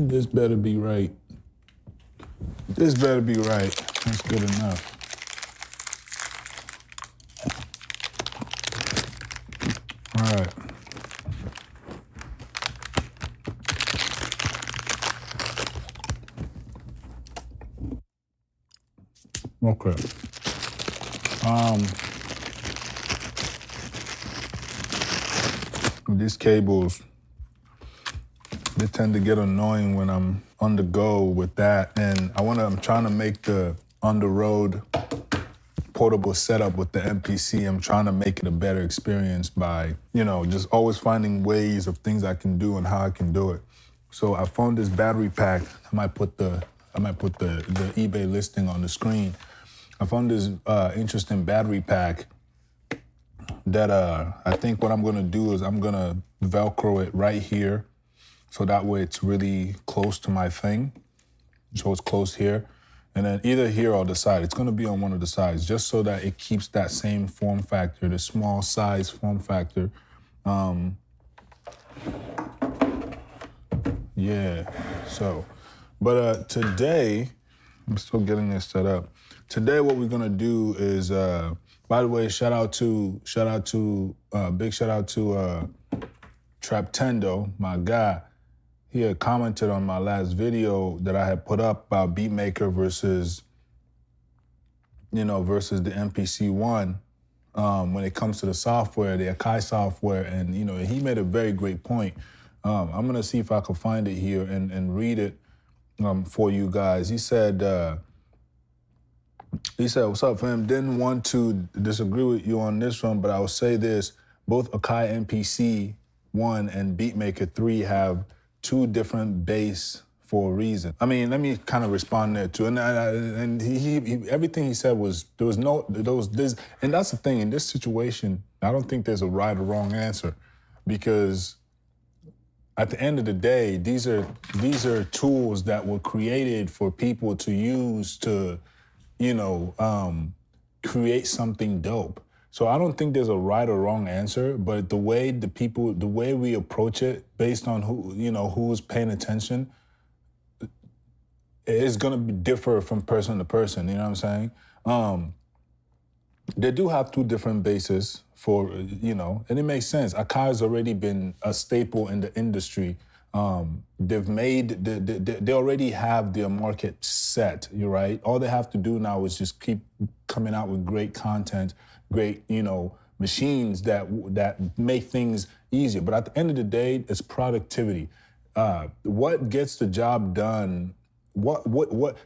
This better be right. This better be right. That's good enough. All right. Okay. These cables, they tend to get annoying when I'm on the go with that. And I'm trying to make the on-the-road portable setup with the MPC. I'm trying to make it a better experience by, just always finding ways of things I can do and how I can do it. So I found this battery pack. I might put the eBay listing on the screen. I found this interesting battery pack that I think what I'm gonna do is I'm gonna Velcro it right here, so that way it's really close to my thing. So it's close here, and then either here or the side. It's gonna be on one of the sides, just so that it keeps that same form factor, the small size form factor. Yeah. So, but today, I'm still getting this set up. Today, what we're gonna do is, by the way, big shout out to Traptendo, my guy. He had commented on my last video that I had put up about beatmaker versus the MPC One when it comes to the software, the Akai software, and he made a very great point. I'm gonna see if I can find it here and read it for you guys. He said, what's up, fam? Didn't want to disagree with you on this one, but I will say this. Both Akai MPC 1 and Beatmaker 3 have two different bass for a reason. I mean, let me kind of respond there too. And he everything he said was, and that's the thing, in this situation, I don't think there's a right or wrong answer, because at the end of the day, these are tools that were created for people to use to, create something dope. So I don't think there's a right or wrong answer, but the way we approach it based on who's paying attention, it's gonna differ from person to person, you know what I'm saying? They do have two different bases for, and it makes sense. Akai has already been a staple in the industry. They already have their market set, you're right? All they have to do now is just keep coming out with great content, great, machines that make things easier. But at the end of the day, it's productivity. What gets the job done, what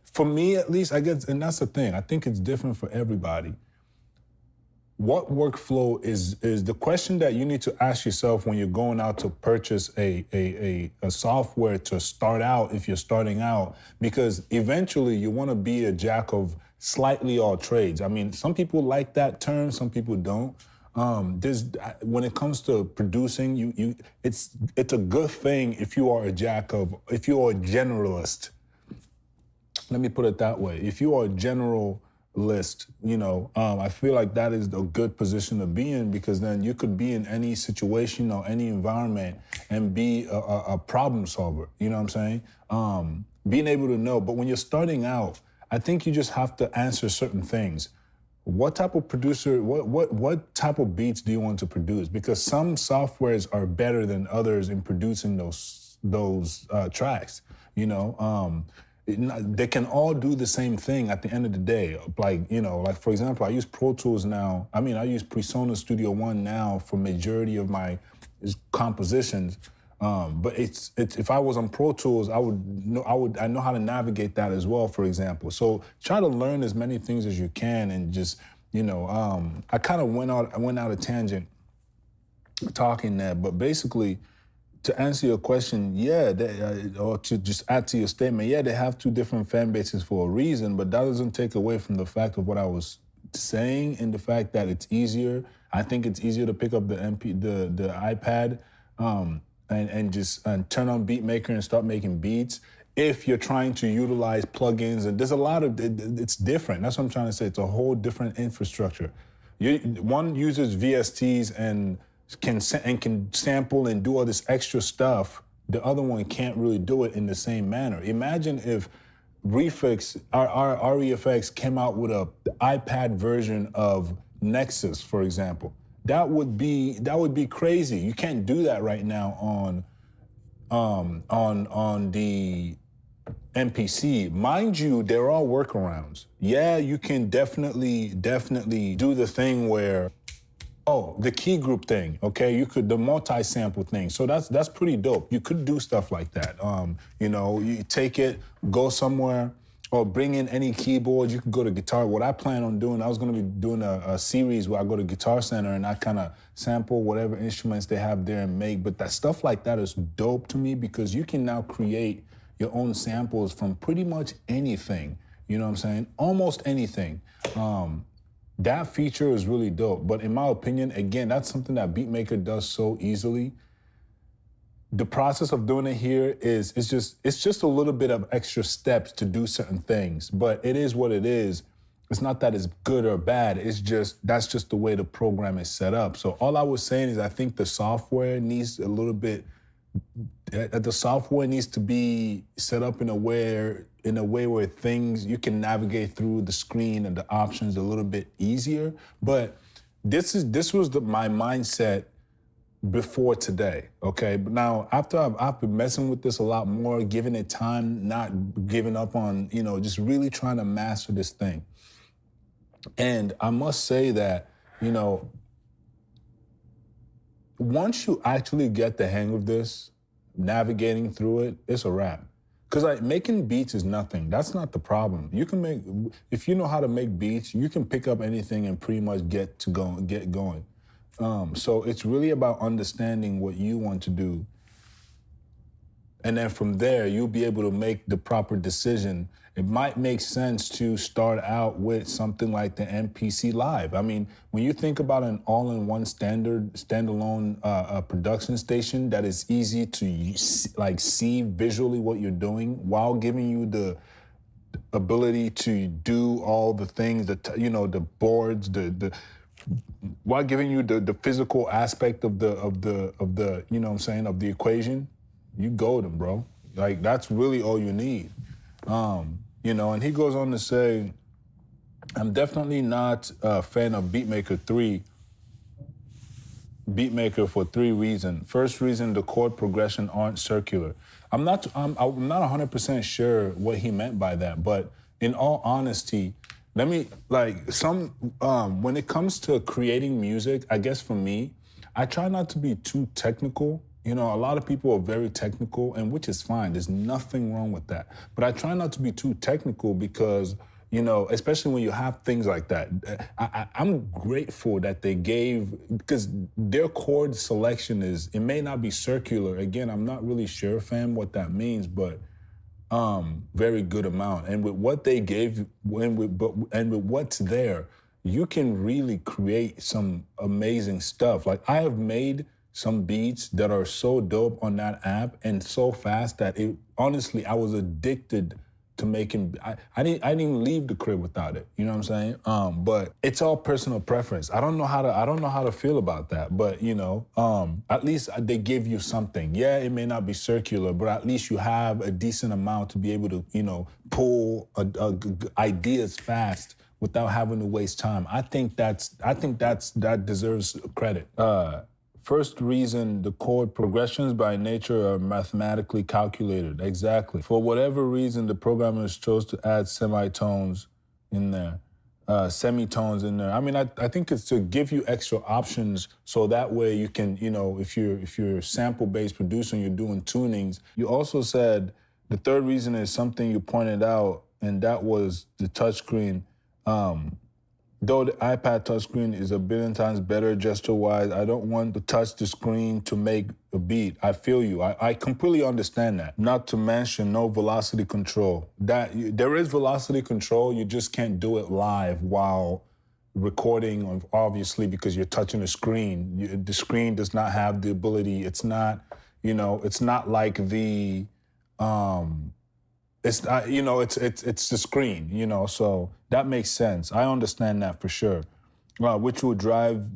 for me at least, I guess, and that's the thing, I think it's different for everybody. What workflow is the question that you need to ask yourself when you're going out to purchase a software to start out, if you're starting out, because eventually you want to be a jack of slightly all trades. I mean, some people like that term, some people don't. When it comes to producing, it's a good thing if you are a generalist. Let me put it that way. If you are a generalist, I feel like that is a good position to be in, because then you could be in any situation or any environment and be a problem solver. You know what I'm saying? Being able to know. But when you're starting out, I think you just have to answer certain things. What type of producer, what type of beats do you want to produce? Because some softwares are better than others in producing those tracks, They can all do the same thing at the end of the day. Like for example, I use Pro Tools now. I use Presonus Studio One now for majority of my compositions. But it's if I was on Pro Tools, I know how to navigate that as well, for example. So try to learn as many things as you can, and just, I kind of went out a tangent talking there, but basically, to answer your question, or to just add to your statement, they have two different fan bases for a reason, but that doesn't take away from the fact of what I was saying, and the fact that it's easier. I think it's easier to pick up the iPad and just turn on Beatmaker and start making beats if you're trying to utilize plugins. And there's a lot of, it's different. That's what I'm trying to say. It's a whole different infrastructure. One uses VSTs and can sample and do all this extra stuff the other one can't really do it in the same manner. Imagine if our REFX came out with a iPad version of Nexus, for example. That would be crazy. You can't do that right now on the MPC. Mind you, there are workarounds. Yeah, you can definitely do the thing where, the key group thing, okay? You could, the multi-sample thing. So that's pretty dope. You could do stuff like that. You take it, go somewhere, or bring in any keyboard. You could go to guitar. What I plan on doing, I was gonna be doing a series where I go to Guitar Center and I kind of sample whatever instruments they have there and make. But that stuff like that is dope to me because you can now create your own samples from pretty much anything. You know what I'm saying? Almost anything. That feature is really dope. But in my opinion, again, that's something that Beatmaker does so easily. The process of doing it here it's just a little bit of extra steps to do certain things. But it is what it is. It's not that it's good or bad. That's just the way the program is set up. So all I was saying is I think the software needs a little bit. The software needs to be set up in a way where things you can navigate through the screen and the options a little bit easier. But this was my mindset before today, okay? But now after I've been messing with this a lot more, giving it time, not giving up on, just really trying to master this thing. And I must say that, once you actually get the hang of this, navigating through it, it's a wrap. Because making beats is nothing. That's not the problem. You can if you know how to make beats, you can pick up anything and pretty much get going. So it's really about understanding what you want to do. And then from there, you'll be able to make the proper decision. It might make sense to start out with something like the MPC Live. I mean, when you think about an all-in-one standalone production station that is easy to see visually what you're doing while giving you the ability to do all the things that, the boards, while giving you the physical aspect of the of the equation, you golden, bro. Like that's really all you need. And he goes on to say, I'm definitely not a fan of Beatmaker for 3 reasons. First reason, the chord progression aren't circular. I'm not 100% sure what he meant by that, but in all honesty, when it comes to creating music, I guess for me, I try not to be too technical. A lot of people are very technical, and which is fine. There's nothing wrong with that. But I try not to be too technical because, especially when you have things like that. I'm grateful that they because their chord selection it may not be circular. Again, I'm not really sure, fam, what that means, but very good amount. And with what they gave, and with what's there, you can really create some amazing stuff. Like I have made some beats that are so dope on that app and so fast that honestly, I was addicted to making. I didn't even leave the crib without it. You know what I'm saying? But it's all personal preference. I don't know how to feel about that. But at least they give you something. Yeah, it may not be circular, but at least you have a decent amount to be able to pull ideas fast without having to waste time. I think that deserves credit. First reason, the chord progressions by nature are mathematically calculated. Exactly. For whatever reason, the programmers chose to add semitones in there. I mean, I think it's to give you extra options so that way you can, if you're sample-based producer and you're doing tunings. You also said the third reason is something you pointed out, and that was the touchscreen. Though the iPad touchscreen is a billion times better gesture-wise, I don't want to touch the screen to make a beat. I feel you. I completely understand that. Not to mention no velocity control. There is velocity control, you just can't do it live while recording, obviously, because you're touching the screen. The screen does not have the ability. It's not, it's not like the... It's it's the screen, so that makes sense. I understand that for sure, which will drive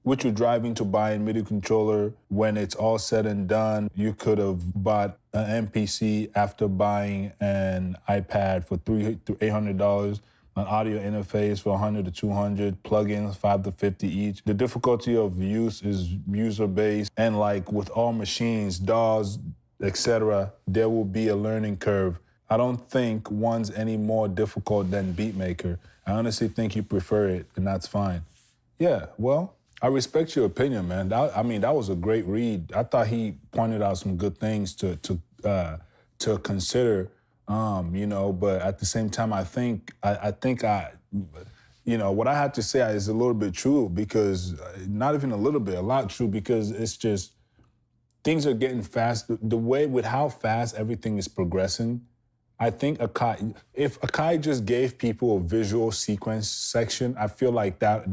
with your driving to buy a MIDI controller, when it's all said and done, you could have bought an MPC after buying an iPad for $300 to $800, an audio interface for $100 to $200, plugins $5 to $50 each. The difficulty of use is user-based, and like with all machines, DAWs, etc., there will be a learning curve. I don't think one's any more difficult than Beatmaker. I honestly think you prefer it, and that's fine. Yeah, well, I respect your opinion, man. That was a great read. I thought he pointed out some good things to consider, but at the same time, I think what I had to say is a little bit true, because not even a little bit, a lot true, because it's just, things are getting fast. The way with how fast everything is progressing, I think if Akai just gave people a visual sequence section, I feel like that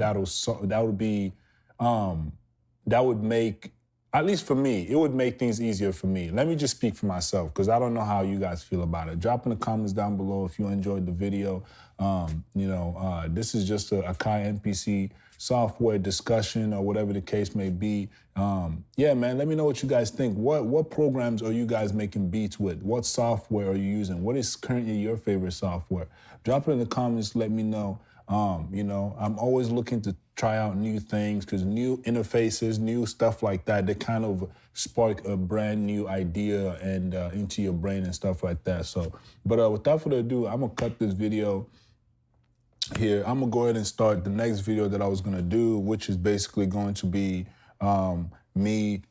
would make, at least for me, it would make things easier for me. Let me just speak for myself, because I don't know how you guys feel about it. Drop in the comments down below if you enjoyed the video. This is just a Akai MPC software discussion, or whatever the case may be. Yeah, man, let me know what you guys think. What programs are you guys making beats with? What software are you using? What is currently your favorite software? Drop it in the comments, let me know. I'm always looking to try out new things, because new interfaces, new stuff like that, they kind of spark a brand new idea and into your brain and stuff like that. So, but without further ado, I'm gonna cut this video here. I'm gonna go ahead and start the next video that I was gonna do, which is basically going to be me,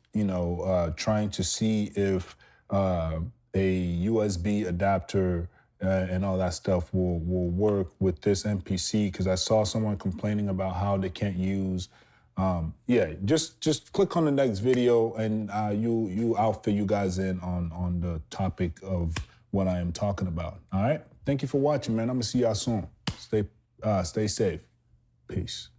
trying to see if a USB adapter and all that stuff will work with this MPC, because I saw someone complaining about how they can't use. Just click on the next video, and I'll fill you guys in on the topic of what I am talking about. All right, thank you for watching, man. I'm gonna see y'all soon. Stay safe. Peace.